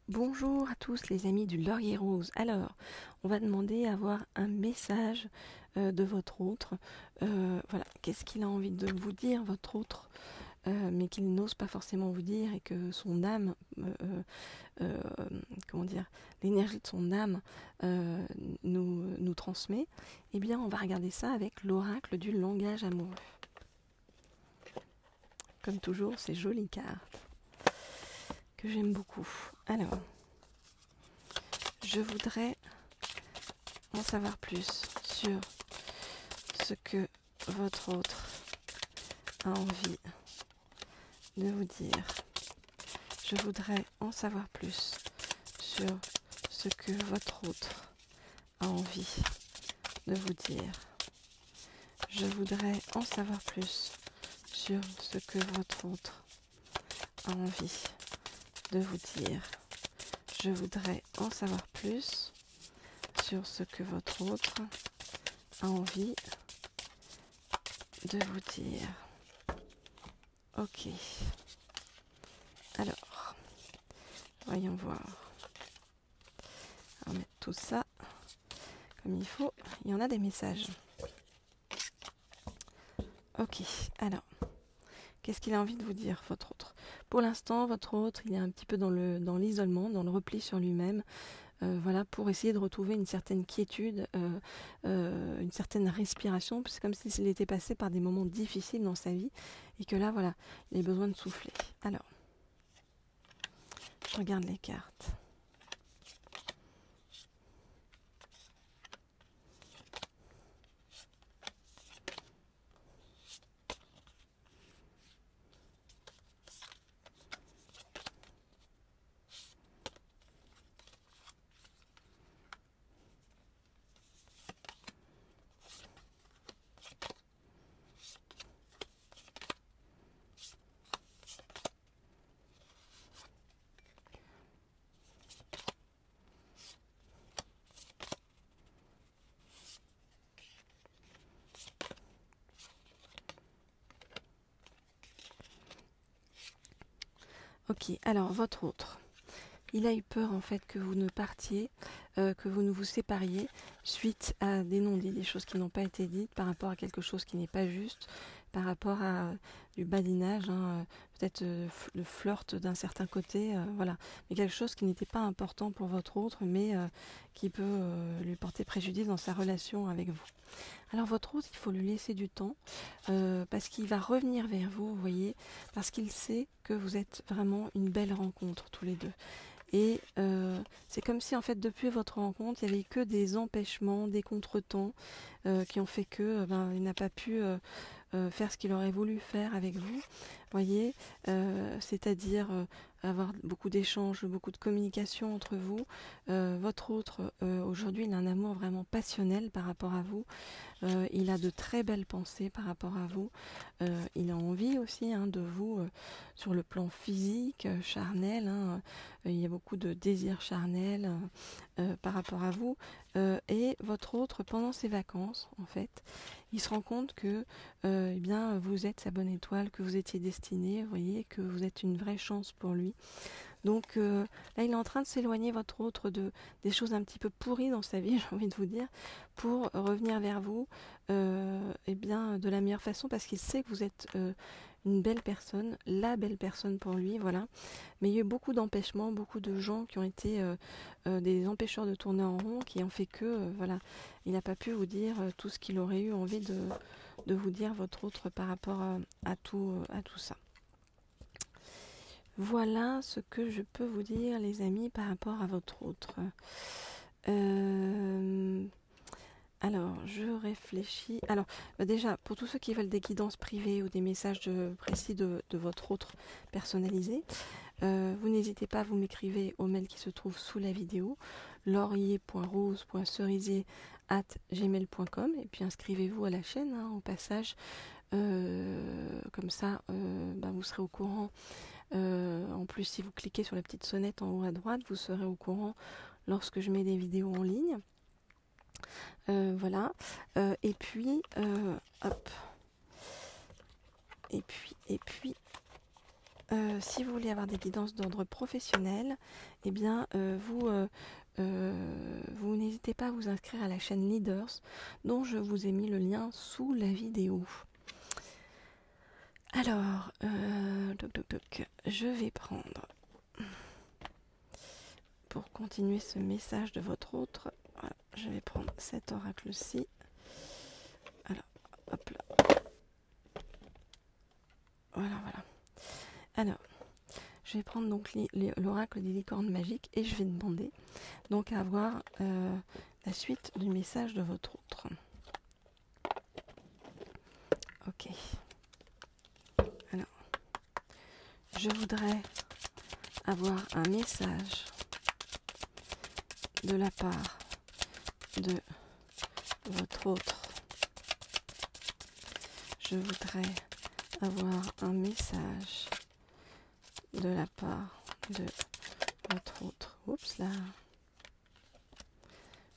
Bonjour à tous les amis du Laurier Rose. Alors, on va demander à avoir un message de votre autre. Voilà, qu'est-ce qu'il a envie de vous dire, votre autre, mais qu'il n'ose pas forcément vous dire et que son âme, euh, comment dire, l'énergie de son âme nous transmet. Eh bien, on va regarder ça avec l'oracle du langage amoureux. Comme toujours, ces jolies cartes que j'aime beaucoup. Alors, je voudrais en savoir plus sur ce que votre autre a envie de vous dire. Je voudrais en savoir plus sur ce que votre autre a envie de vous dire. Je voudrais en savoir plus sur ce que votre autre a envie de vous dire. Je voudrais en savoir plus sur ce que votre autre a envie de vous dire. Ok. Alors, voyons voir. On va mettre tout ça comme il faut. Il y en a des messages. Ok. Alors, qu'est-ce qu'il a envie de vous dire, votre autre? Pour l'instant, votre autre, il est un petit peu dans l'isolement, dans le repli sur lui-même. Voilà, pour essayer de retrouver une certaine quiétude, une certaine respiration. C'est comme s'il était passé par des moments difficiles dans sa vie et que là, voilà, il a besoin de souffler. Alors, je regarde les cartes. Ok, alors votre autre, il a eu peur en fait que vous ne partiez, que vous ne vous sépariez suite à des non-dits, des choses qui n'ont pas été dites par rapport à quelque chose qui n'est pas juste, par rapport à du badinage, hein, peut-être le flirt d'un certain côté, voilà, mais quelque chose qui n'était pas important pour votre autre, mais qui peut lui porter préjudice dans sa relation avec vous. Alors votre autre, il faut lui laisser du temps parce qu'il va revenir vers vous, vous voyez, parce qu'il sait que vous êtes vraiment une belle rencontre tous les deux. Et c'est comme si en fait depuis votre rencontre, il n'y avait que des empêchements, des contretemps qui ont fait que il n'a pas pu faire ce qu'il aurait voulu faire avec vous, voyez, c'est-à-dire avoir beaucoup d'échanges, beaucoup de communication entre vous. Votre autre, aujourd'hui, il a un amour vraiment passionnel par rapport à vous. Il a de très belles pensées par rapport à vous. Il a envie aussi de vous sur le plan physique, charnel. Il y a beaucoup de désirs charnels par rapport à vous. Et votre autre, pendant ses vacances, en fait, il se rend compte que eh bien, vous êtes sa bonne étoile, que vous étiez destiné, vous voyez, que vous êtes une vraie chance pour lui. Donc là, il est en train de s'éloigner, votre autre, des choses un petit peu pourries dans sa vie, j'ai envie de vous dire, pour revenir vers vous eh bien, de la meilleure façon, parce qu'il sait que vous êtes une belle personne, la belle personne pour lui, voilà. Mais il y a eu beaucoup d'empêchements, beaucoup de gens qui ont été des empêcheurs de tourner en rond, qui ont fait que, voilà, il n'a pas pu vous dire tout ce qu'il aurait eu envie de vous dire, votre autre, par rapport à tout ça. Voilà ce que je peux vous dire, les amis, par rapport à votre autre. Alors, je réfléchis. Alors, déjà, pour tous ceux qui veulent des guidances privées ou des messages précis de votre autre personnalisés, vous n'hésitez pas, vous m'écrivez au mail qui se trouve sous la vidéo, laurier.rose.cerisier@gmail.com, et puis inscrivez-vous à la chaîne au passage. Comme ça, vous serez au courant. En plus, si vous cliquez sur la petite sonnette en haut à droite, vous serez au courant lorsque je mets des vidéos en ligne. Voilà. Et puis, hop. Et puis, si vous voulez avoir des guidances d'ordre professionnel, eh bien, vous n'hésitez pas à vous inscrire à la chaîne Leaders, dont je vous ai mis le lien sous la vidéo. Alors, je vais prendre, pour continuer ce message de votre autre, voilà, je vais prendre cet oracle-ci. Alors, hop là. Voilà. Alors, je vais prendre donc l'oracle des licornes magiques et je vais demander donc à avoir la suite du message de votre autre. Ok. Alors, je voudrais avoir un message de la part de votre autre. Je voudrais avoir un message de la part de votre autre. Oups là.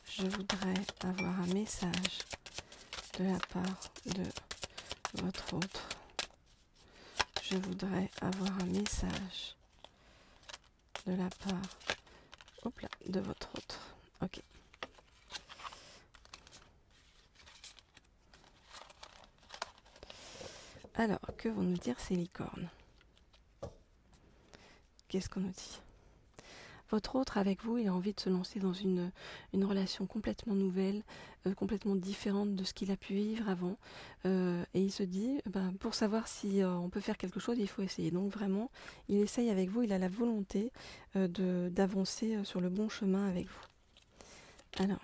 Je voudrais avoir un message de la part de votre autre. Je voudrais avoir un message de la part de votre autre. Ok. Alors, que vont nous dire ces licornes? Qu'est-ce qu'on nous dit? Votre autre avec vous, il a envie de se lancer dans une relation complètement nouvelle, complètement différente de ce qu'il a pu vivre avant. Et il se dit, pour savoir si on peut faire quelque chose, il faut essayer. Donc vraiment, il essaye avec vous, il a la volonté d'avancer sur le bon chemin avec vous. Alors,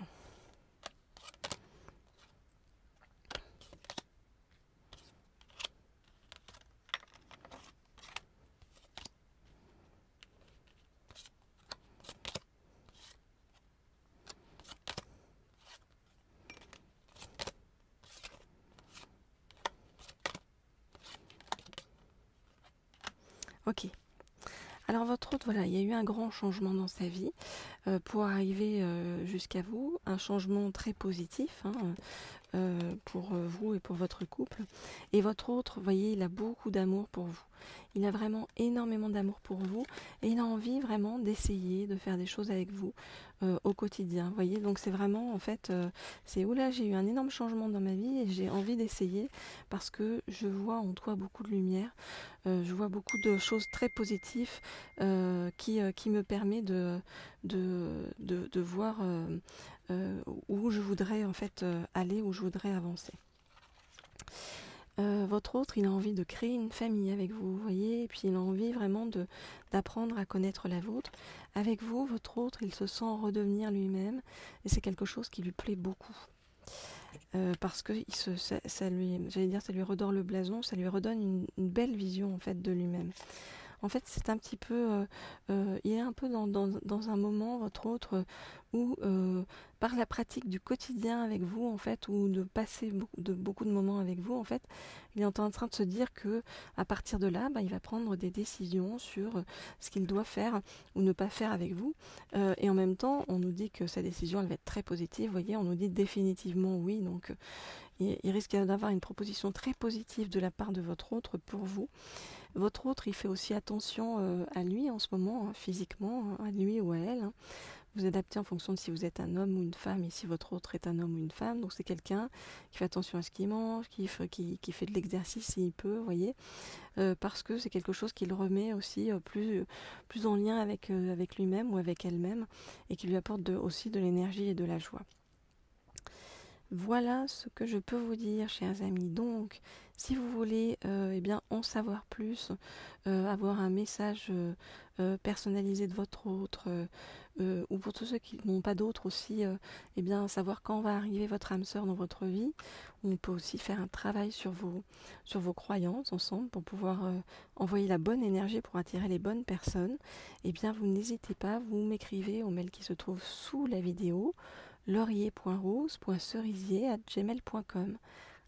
ok. Alors votre autre, voilà, il y a eu un grand changement dans sa vie pour arriver jusqu'à vous, un changement très positif pour vous et pour votre couple. Et votre autre, vous voyez, il a beaucoup d'amour pour vous. Il a vraiment énormément d'amour pour vous et il a envie vraiment d'essayer de faire des choses avec vous au quotidien. Vous voyez, donc c'est vraiment en fait, c'est oula, j'ai eu un énorme changement dans ma vie et j'ai envie d'essayer parce que je vois en toi beaucoup de lumière. Je vois beaucoup de choses très positives qui me permet de voir où je voudrais en fait aller, où je voudrais avancer. Votre autre, il a envie de créer une famille avec vous, vous voyez, et puis il a envie vraiment d'apprendre à connaître la vôtre. Avec vous, votre autre, il se sent redevenir lui-même, et c'est quelque chose qui lui plaît beaucoup. Parce que ça lui redore le blason, ça lui redonne une belle vision en fait de lui-même. En fait, c'est un petit peu, il est un peu dans un moment, votre autre, où par la pratique du quotidien avec vous, en fait, ou de passer beaucoup de moments avec vous, en fait, il est en train de se dire que à partir de là, il va prendre des décisions sur ce qu'il doit faire ou ne pas faire avec vous. Et en même temps, on nous dit que sa décision, elle va être très positive. Vous voyez, on nous dit définitivement oui. Donc, il risque d'avoir une proposition très positive de la part de votre autre pour vous. Votre autre, il fait aussi attention à lui en ce moment, physiquement, à lui ou à elle. Vous adaptez en fonction de si vous êtes un homme ou une femme et si votre autre est un homme ou une femme. Donc c'est quelqu'un qui fait attention à ce qu'il mange, qui fait de l'exercice s'il peut, vous voyez, parce que c'est quelque chose qui le remet aussi plus en lien avec lui-même ou avec elle-même et qui lui apporte aussi de l'énergie et de la joie. Voilà ce que je peux vous dire, chers amis. Donc, si vous voulez en savoir plus, avoir un message personnalisé de votre autre, ou pour tous ceux qui n'ont pas d'autres aussi, savoir quand va arriver votre âme sœur dans votre vie. On peut aussi faire un travail sur vos croyances ensemble pour pouvoir envoyer la bonne énergie pour attirer les bonnes personnes. Vous n'hésitez pas, vous m'écrivez au mail qui se trouve sous la vidéo, laurier.rose.cerisier@gmail.com.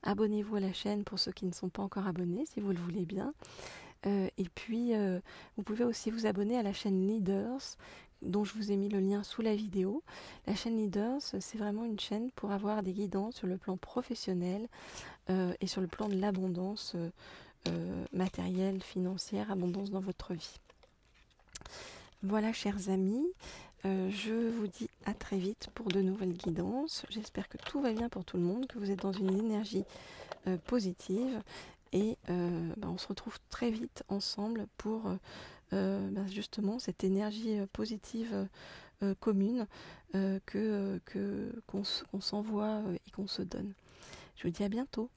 Abonnez-vous à la chaîne pour ceux qui ne sont pas encore abonnés, si vous le voulez bien. Vous pouvez aussi vous abonner à la chaîne Leaders, dont je vous ai mis le lien sous la vidéo. La chaîne Leaders, c'est vraiment une chaîne pour avoir des guidances sur le plan professionnel et sur le plan de l'abondance matérielle, financière, abondance dans votre vie. Voilà, chers amis, je vous dis à très vite pour de nouvelles guidances. J'espère que tout va bien pour tout le monde, que vous êtes dans une énergie positive et on se retrouve très vite ensemble pour justement cette énergie positive commune qu'on s'envoie et qu'on se donne. Je vous dis à bientôt.